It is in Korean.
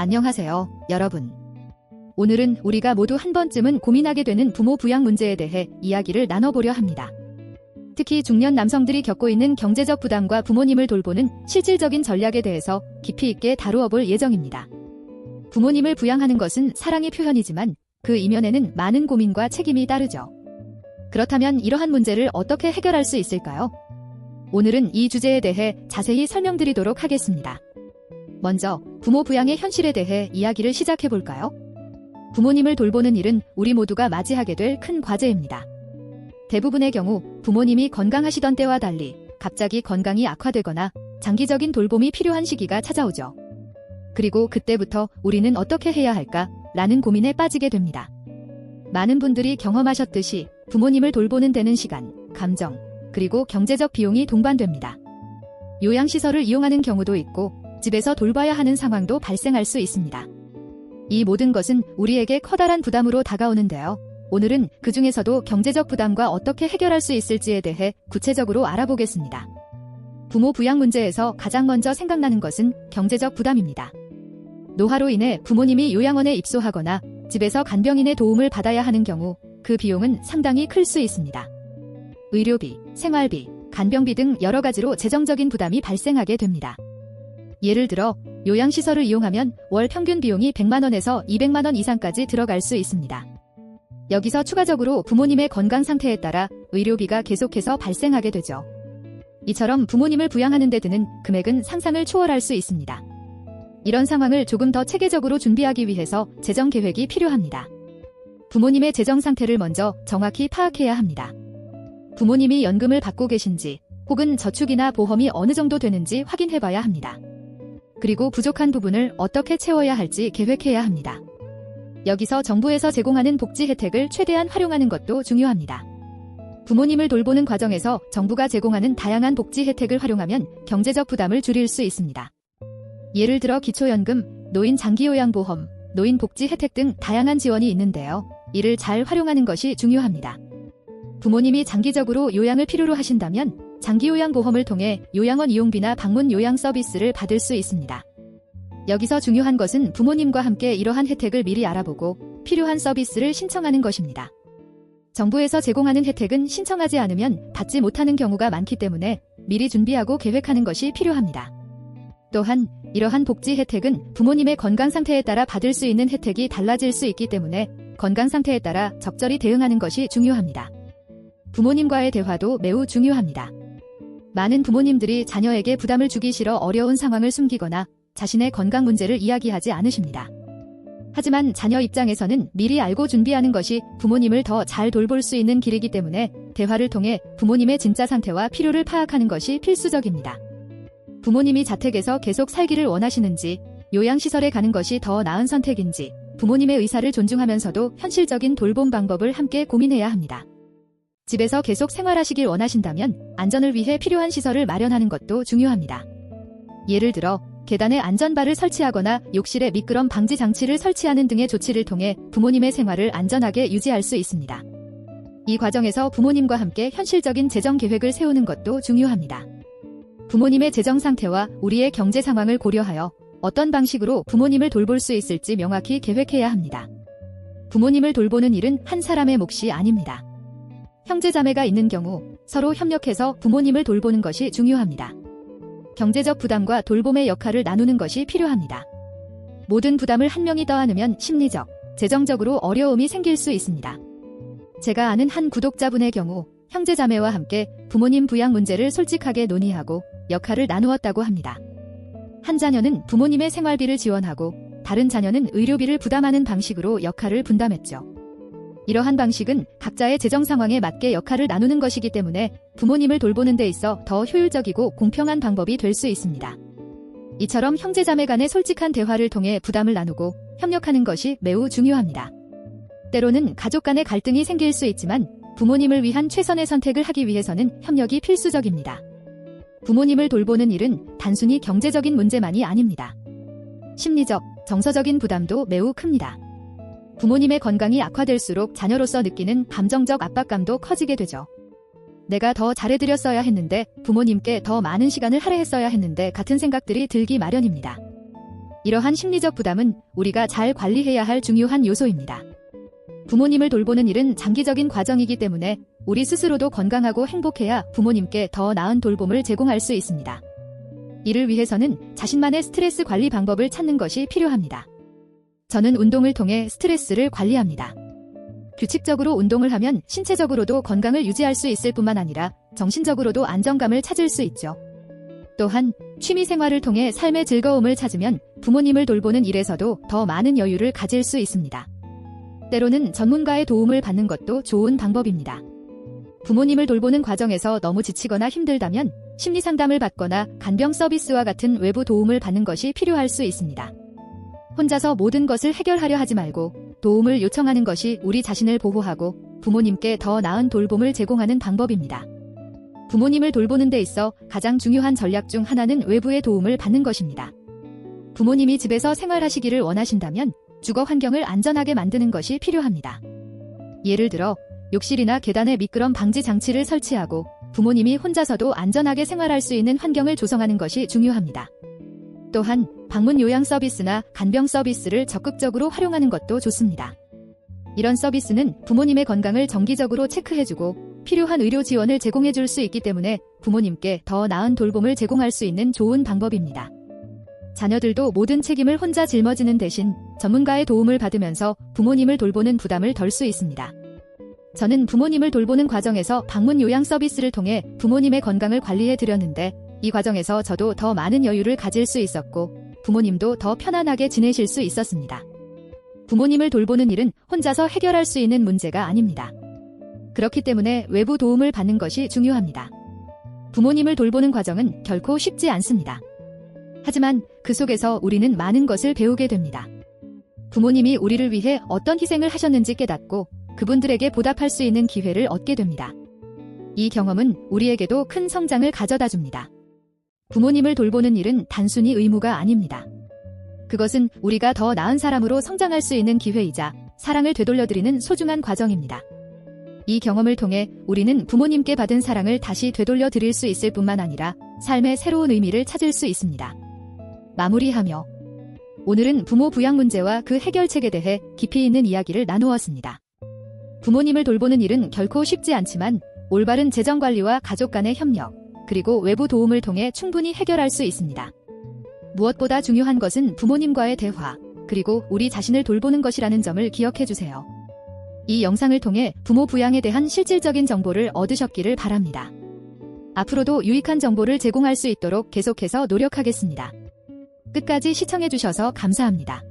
안녕하세요, 여러분. 오늘은 우리가 모두 한 번쯤은 고민하게 되는 부모 부양 문제에 대해 이야기를 나눠보려 합니다. 특히 중년 남성들이 겪고 있는 경제적 부담과 부모님을 돌보는 실질적인 전략에 대해서 깊이 있게 다루어 볼 예정입니다. 부모님을 부양하는 것은 사랑의 표현이지만 그 이면에는 많은 고민과 책임이 따르죠. 그렇다면 이러한 문제를 어떻게 해결할 수 있을까요? 오늘은 이 주제에 대해 자세히 설명드리도록 하겠습니다. 먼저 부모 부양의 현실에 대해 이야기를 시작해볼까요? 부모님을 돌보는 일은 우리 모두가 맞이하게 될 큰 과제입니다. 대부분의 경우 부모님이 건강하시던 때와 달리 갑자기 건강이 악화되거나 장기적인 돌봄이 필요한 시기가 찾아오죠. 그리고 그때부터 우리는 어떻게 해야 할까? 라는 고민에 빠지게 됩니다. 많은 분들이 경험하셨듯이 부모님을 돌보는 데는 시간, 감정, 그리고 경제적 비용이 동반됩니다. 요양시설을 이용하는 경우도 있고 집에서 돌봐야 하는 상황도 발생할 수 있습니다. 이 모든 것은 우리에게 커다란 부담으로 다가오는데요. 오늘은 그 중에서도 경제적 부담과 어떻게 해결할 수 있을지에 대해 구체적으로 알아보겠습니다. 부모 부양 문제에서 가장 먼저 생각나는 것은 경제적 부담입니다. 노화로 인해 부모님이 요양원에 입소하거나 집에서 간병인의 도움을 받아야 하는 경우 그 비용은 상당히 클 수 있습니다. 의료비, 생활비, 간병비 등 여러 가지로 재정적인 부담이 발생하게 됩니다. 예를 들어 요양시설을 이용하면 월 평균 비용이 100만 원에서 200만 원 이상까지 들어갈 수 있습니다. 여기서 추가적으로 부모님의 건강 상태에 따라 의료비가 계속해서 발생하게 되죠. 이처럼 부모님을 부양하는 데 드는 금액은 상상을 초월할 수 있습니다. 이런 상황을 조금 더 체계적으로 준비하기 위해서 재정 계획이 필요합니다. 부모님의 재정 상태를 먼저 정확히 파악해야 합니다. 부모님이 연금을 받고 계신지 혹은 저축이나 보험이 어느 정도 되는지 확인해봐야 합니다. 그리고 부족한 부분을 어떻게 채워야 할지 계획해야 합니다. 여기서 정부에서 제공하는 복지 혜택을 최대한 활용하는 것도 중요합니다. 부모님을 돌보는 과정에서 정부가 제공하는 다양한 복지 혜택을 활용하면 경제적 부담을 줄일 수 있습니다. 예를 들어 기초연금, 노인 장기요양보험, 노인 복지 혜택 등 다양한 지원이 있는데요. 이를 잘 활용하는 것이 중요합니다. 부모님이 장기적으로 요양을 필요로 하신다면 장기요양보험을 통해 요양원 이용비나 방문 요양 서비스를 받을 수 있습니다. 여기서 중요한 것은 부모님과 함께 이러한 혜택을 미리 알아보고 필요한 서비스를 신청하는 것입니다. 정부에서 제공하는 혜택은 신청하지 않으면 받지 못하는 경우가 많기 때문에 미리 준비하고 계획하는 것이 필요합니다. 또한 이러한 복지 혜택은 부모님의 건강 상태에 따라 받을 수 있는 혜택이 달라질 수 있기 때문에 건강 상태에 따라 적절히 대응하는 것이 중요합니다. 부모님과의 대화도 매우 중요합니다. 많은 부모님들이 자녀에게 부담을 주기 싫어 어려운 상황을 숨기거나 자신의 건강 문제를 이야기하지 않으십니다. 하지만 자녀 입장에서는 미리 알고 준비하는 것이 부모님을 더 잘 돌볼 수 있는 길이기 때문에 대화를 통해 부모님의 진짜 상태와 필요를 파악하는 것이 필수적입니다. 부모님이 자택에서 계속 살기를 원하시는지, 요양시설에 가는 것이 더 나은 선택인지, 부모님의 의사를 존중하면서도 현실적인 돌봄 방법을 함께 고민해야 합니다. 집에서 계속 생활하시길 원하신다면 안전을 위해 필요한 시설을 마련하는 것도 중요합니다. 예를 들어 계단에 안전바를 설치하거나 욕실에 미끄럼 방지 장치를 설치하는 등의 조치를 통해 부모님의 생활을 안전하게 유지할 수 있습니다. 이 과정에서 부모님과 함께 현실적인 재정 계획을 세우는 것도 중요합니다. 부모님의 재정 상태와 우리의 경제 상황을 고려하여 어떤 방식으로 부모님을 돌볼 수 있을지 명확히 계획해야 합니다. 부모님을 돌보는 일은 한 사람의 몫이 아닙니다. 형제자매가 있는 경우 서로 협력해서 부모님을 돌보는 것이 중요합니다. 경제적 부담과 돌봄의 역할을 나누는 것이 필요합니다. 모든 부담을 한 명이 떠안으면 심리적, 재정적으로 어려움이 생길 수 있습니다. 제가 아는 한 구독자분의 경우 형제자매와 함께 부모님 부양 문제를 솔직하게 논의하고 역할을 나누었다고 합니다. 한 자녀는 부모님의 생활비를 지원하고 다른 자녀는 의료비를 부담하는 방식으로 역할을 분담했죠. 이러한 방식은 각자의 재정 상황에 맞게 역할을 나누는 것이기 때문에 부모님을 돌보는 데 있어 더 효율적이고 공평한 방법이 될 수 있습니다. 이처럼 형제자매 간의 솔직한 대화를 통해 부담을 나누고 협력하는 것이 매우 중요합니다. 때로는 가족 간의 갈등이 생길 수 있지만 부모님을 위한 최선의 선택을 하기 위해서는 협력이 필수적입니다. 부모님을 돌보는 일은 단순히 경제적인 문제만이 아닙니다. 심리적, 정서적인 부담도 매우 큽니다. 부모님의 건강이 악화될수록 자녀로서 느끼는 감정적 압박감도 커지게 되죠. 내가 더 잘해드렸어야 했는데, 부모님께 더 많은 시간을 할애했어야 했는데 같은 생각들이 들기 마련입니다. 이러한 심리적 부담은 우리가 잘 관리해야 할 중요한 요소입니다. 부모님을 돌보는 일은 장기적인 과정이기 때문에 우리 스스로도 건강하고 행복해야 부모님께 더 나은 돌봄을 제공할 수 있습니다. 이를 위해서는 자신만의 스트레스 관리 방법을 찾는 것이 필요합니다. 저는 운동을 통해 스트레스를 관리합니다. 규칙적으로 운동을 하면 신체적으로도 건강을 유지할 수 있을 뿐만 아니라 정신적으로도 안정감을 찾을 수 있죠. 또한 취미 생활을 통해 삶의 즐거움을 찾으면 부모님을 돌보는 일에서도 더 많은 여유를 가질 수 있습니다. 때로는 전문가의 도움을 받는 것도 좋은 방법입니다. 부모님을 돌보는 과정에서 너무 지치거나 힘들다면 심리상담을 받거나 간병 서비스와 같은 외부 도움을 받는 것이 필요할 수 있습니다. 혼자서 모든 것을 해결하려 하지 말고 도움을 요청하는 것이 우리 자신을 보호하고 부모님께 더 나은 돌봄을 제공하는 방법입니다. 부모님을 돌보는 데 있어 가장 중요한 전략 중 하나는 외부의 도움을 받는 것입니다. 부모님이 집에서 생활하시기를 원하신다면 주거 환경을 안전하게 만드는 것이 필요합니다. 예를 들어 욕실이나 계단에 미끄럼 방지 장치를 설치하고 부모님이 혼자서도 안전하게 생활할 수 있는 환경을 조성하는 것이 중요합니다. 또한 방문 요양 서비스나 간병 서비스를 적극적으로 활용하는 것도 좋습니다. 이런 서비스는 부모님의 건강을 정기적으로 체크해주고 필요한 의료 지원을 제공해줄 수 있기 때문에 부모님께 더 나은 돌봄을 제공할 수 있는 좋은 방법입니다. 자녀들도 모든 책임을 혼자 짊어지는 대신 전문가의 도움을 받으면서 부모님을 돌보는 부담을 덜 수 있습니다. 저는 부모님을 돌보는 과정에서 방문 요양 서비스를 통해 부모님의 건강을 관리해 드렸는데 이 과정에서 저도 더 많은 여유를 가질 수 있었고 부모님도 더 편안하게 지내실 수 있었습니다. 부모님을 돌보는 일은 혼자서 해결할 수 있는 문제가 아닙니다. 그렇기 때문에 외부 도움을 받는 것이 중요합니다. 부모님을 돌보는 과정은 결코 쉽지 않습니다. 하지만 그 속에서 우리는 많은 것을 배우게 됩니다. 부모님이 우리를 위해 어떤 희생을 하셨는지 깨닫고 그분들에게 보답할 수 있는 기회를 얻게 됩니다. 이 경험은 우리에게도 큰 성장을 가져다 줍니다. 부모님을 돌보는 일은 단순히 의무가 아닙니다. 그것은 우리가 더 나은 사람으로 성장할 수 있는 기회이자 사랑을 되돌려드리는 소중한 과정입니다. 이 경험을 통해 우리는 부모님께 받은 사랑을 다시 되돌려 드릴 수 있을 뿐만 아니라 삶의 새로운 의미를 찾을 수 있습니다. 마무리하며 오늘은 부모 부양 문제와 그 해결책에 대해 깊이 있는 이야기를 나누었습니다. 부모님을 돌보는 일은 결코 쉽지 않지만 올바른 재정관리와 가족 간의 협력, 그리고 외부 도움을 통해 충분히 해결할 수 있습니다. 무엇보다 중요한 것은 부모님과의 대화, 그리고 우리 자신을 돌보는 것이라는 점을 기억해 주세요. 이 영상을 통해 부모 부양에 대한 실질적인 정보를 얻으셨기를 바랍니다. 앞으로도 유익한 정보를 제공할 수 있도록 계속해서 노력하겠습니다. 끝까지 시청해 주셔서 감사합니다.